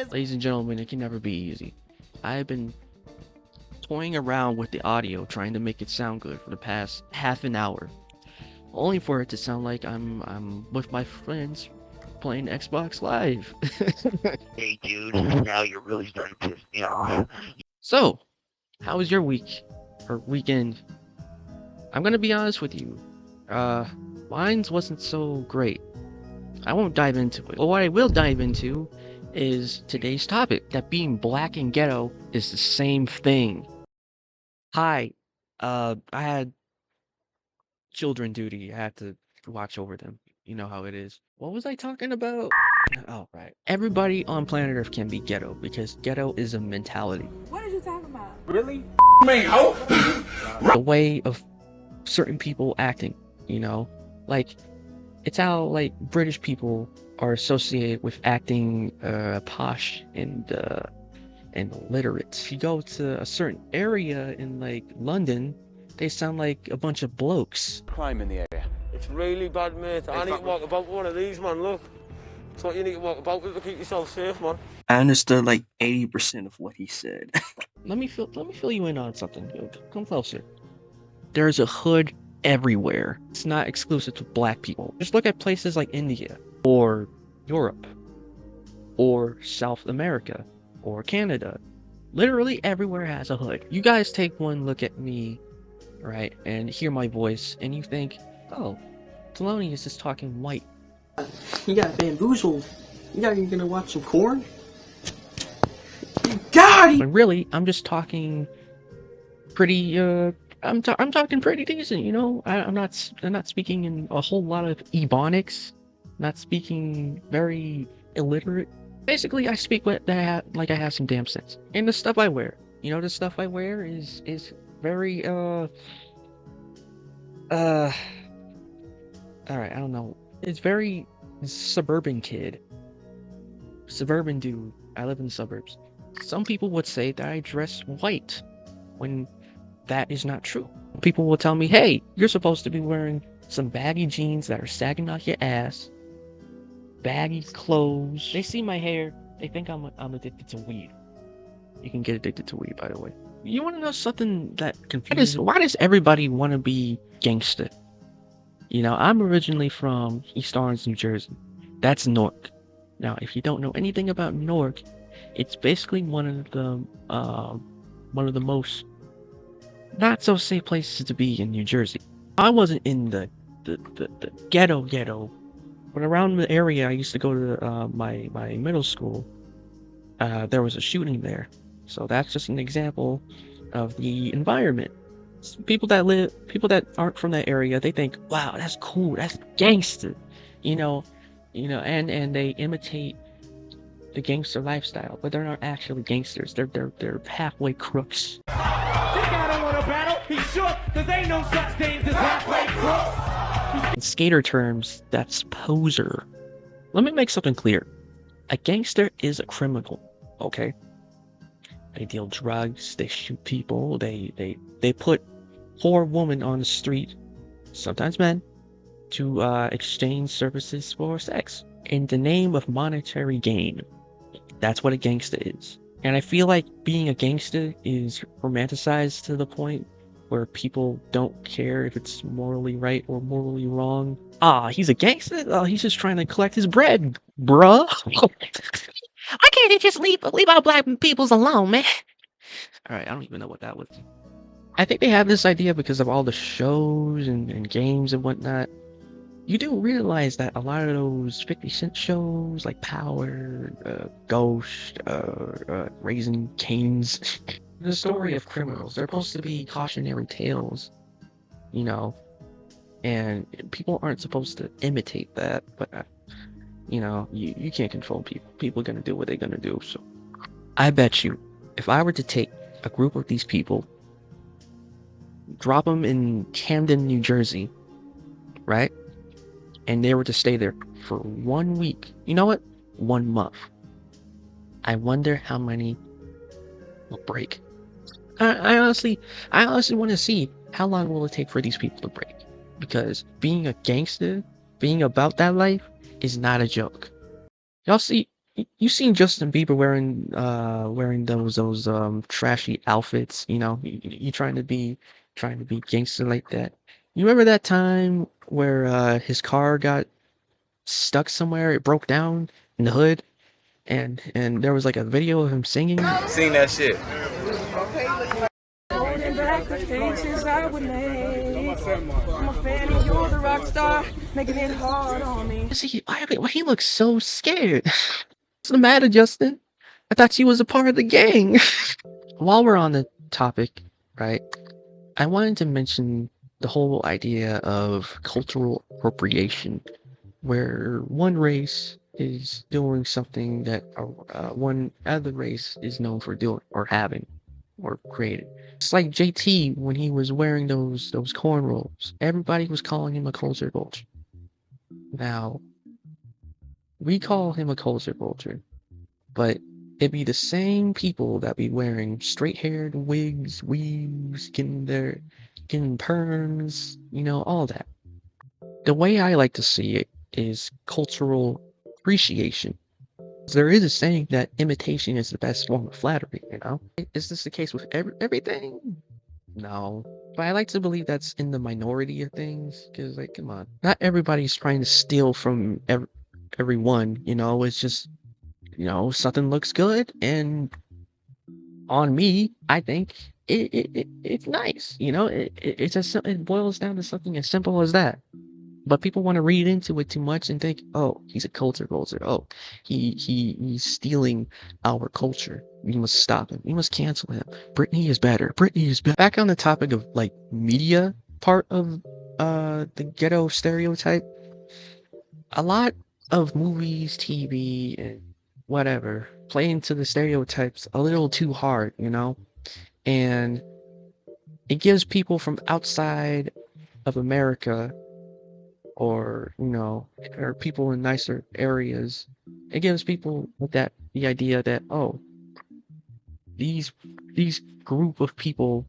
Ladies and gentlemen, it can never be easy. I have been toying around with the audio trying to make it sound good for the past half an hour, only for it to sound like I'm with my friends playing Xbox Live. Hey dude, now you're really starting to piss me off. So, how was your week or weekend? I'm gonna be honest with you. Mine wasn't so great. I won't dive into it. But what I will dive into is today's topic, that being black and ghetto is the same thing. Hi, I had children duty. I had to watch over them. You know how it is. What was I talking about? Oh, right. Everybody on planet Earth can be ghetto because ghetto is a mentality. What are you talking about? Really? Man, ho! The way of certain people acting, you know? Like, it's how, like, British people are associated with acting posh and literate. If you go to a certain area in, like, London, they sound like a bunch of blokes. Crime in the area. It's really bad, mate. I need to walk about one of these, man. Look. That's what you need to walk about with to keep yourself safe, man. I understood like 80% of what he said. Let me fill you in on something. Come closer. There's a hood everywhere. It's not exclusive to black people. Just look at places like India or Europe or South America or Canada. Literally everywhere has a hood. You guys take one look at me, right, and hear my voice, and you think, oh, Thelonious is just talking white. You got bamboozled. You're gonna watch some corn? You got it! But really, I'm just talking pretty, I'm talking pretty decent, you know? I'm not speaking in a whole lot of ebonics. Not speaking very illiterate. Basically, I speak like I have some damn sense. And the stuff I wear, you know, the stuff I wear is very, alright, I don't know. It's very suburban kid. Suburban dude. I live in the suburbs. Some people would say that I dress white, when that is not true. People will tell me, hey, you're supposed to be wearing some baggy jeans that are sagging out your ass, baggy clothes. They see my hair, they think I'm addicted to weed. You can get addicted to weed, by the way. You want to know something that confuses? Why does everybody want to be gangster? You know, I'm originally from East Orange, New Jersey. That's Newark. Now, if you don't know anything about Newark, it's basically one of the most not so safe places to be in New Jersey. I wasn't in the ghetto, but around the area I used to go to my middle school, there was a shooting there. So that's just an example of the environment. People that aren't from that area, they think, wow, that's cool, that's gangster, you know, and they imitate the gangster lifestyle, but they're not actually gangsters. They're halfway crooks. This guy don't want to battle. He's short, cause ain't no such thing as halfway crooks. In skater terms, that's poser. Let me make something clear. A gangster is a criminal, okay? They deal drugs, they shoot people, they put poor women on the street, sometimes men, to exchange services for sex in the name of monetary gain. That's what a gangster is. And I feel like being a gangster is romanticized to the point where people don't care if it's morally right or morally wrong. Ah, he's a gangster? Oh, he's just trying to collect his bread, bruh. Why can't they just leave our black peoples alone, man? Alright, I don't even know what that was. I think they have this idea because of all the shows and games and whatnot. You do realize that a lot of those 50 Cent shows, like Power, Ghost, Raising Cane's, the story of criminals. They're supposed to be cautionary tales, you know, and people aren't supposed to imitate that, but you know, you can't control people. People are gonna do what they're gonna do. So I bet you, if I were to take a group of these people, drop them in Camden, New Jersey, right, and they were to stay there for 1 week, you know what, 1 month, I wonder how many will break. I honestly want to see how long will it take for these people to break, because being a gangster, being about that life, is not a joke. Y'all see You seen Justin Bieber wearing those trashy outfits, you know, you trying to be gangster like that. You remember that time where his car got stuck somewhere, it broke down in the hood, and there was like a video of him singing. Seen that shit. Holding back the faces I would make. I'm a fan of you're the rock star, making it hard on me. Why he looks so scared? What's the matter, Justin? I thought you was a part of the gang. While we're on the topic, right, I wanted to mention the whole idea of cultural appropriation, where one race is doing something that one other race is known for doing or having or created. It's like JT when he was wearing those cornrows. Everybody was calling him a culture vulture. Now, we call him a culture vulture, but it'd be the same people that be wearing straight-haired wigs, weaves, getting perms, you know, all that. The way I like to see it is cultural appreciation. There is a saying that imitation is the best form of flattery, you know? Is this the case with everything? No. But I like to believe that's in the minority of things, because, like, come on. Not everybody's trying to steal from everyone, you know? It's just, you know, something looks good, and on me, I think it's nice, you know? It boils down to something as simple as that. But people want to read into it too much and think, oh, he's a culture vulture. Oh, he's stealing our culture. We must stop him. We must cancel him. Britney is better. Britney is better. Back on the topic of like media part of the ghetto stereotype, a lot of movies, TV, and whatever play into the stereotypes a little too hard, you know? And it gives people from outside of America, or, you know, or people in nicer areas, it gives people the idea that, oh, these group of people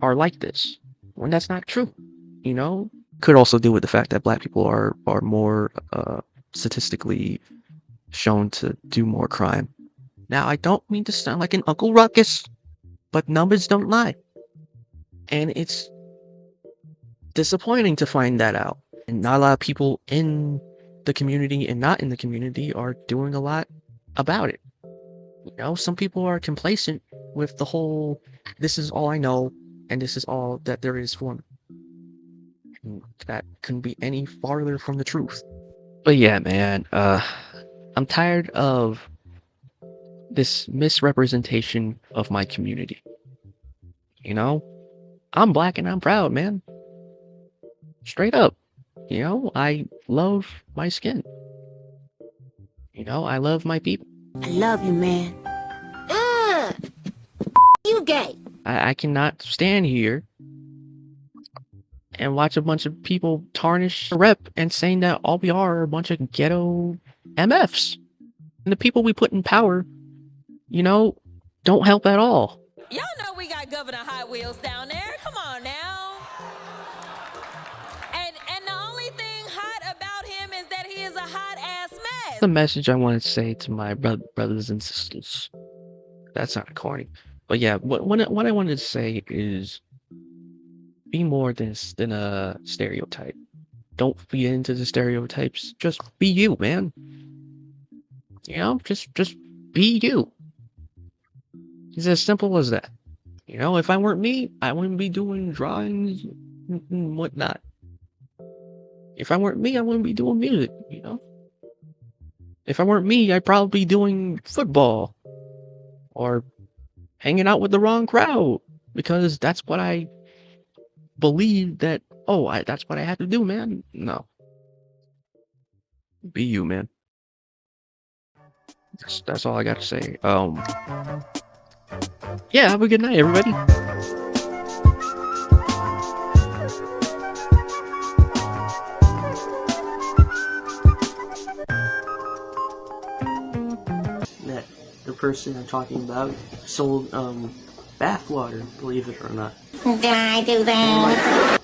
are like this, when that's not true, you know? Could also do with the fact that black people are more statistically shown to do more crime. Now, I don't mean to sound like an Uncle Ruckus, but numbers don't lie. And it's disappointing to find that out. And not a lot of people in the community and not in the community are doing a lot about it. You know, some people are complacent with the whole, this is all I know, and this is all that there is for me. And that couldn't be any farther from the truth. But yeah, man, I'm tired of this misrepresentation of my community. You know, I'm black and I'm proud, man. Straight up. You know, I love my skin. You know, I love my people. I love you, man. You gay. I cannot stand here and watch a bunch of people tarnish the rep and saying that all we are a bunch of ghetto MFs. And the people we put in power, you know, don't help at all. Y'all know we got Governor Hot Wheels down there. Come on now. And the only thing hot about him is that he is a hot ass mess. The message I want to say to my brothers and sisters. That's not corny. But yeah, what I wanted to say is be more than a stereotype. Don't feed into the stereotypes. Just be you, man. You know, just be you. It's as simple as that. You know, if I weren't me, I wouldn't be doing drawings and whatnot. If I weren't me, I wouldn't be doing music, you know? If I weren't me, I'd probably be doing football. Or hanging out with the wrong crowd. Because that's what I believe that, that's what I have to do, man. No. Be you, man. That's all I got to say. Yeah, have a good night, everybody. That the person I'm talking about sold bathwater, believe it or not. Did I do that?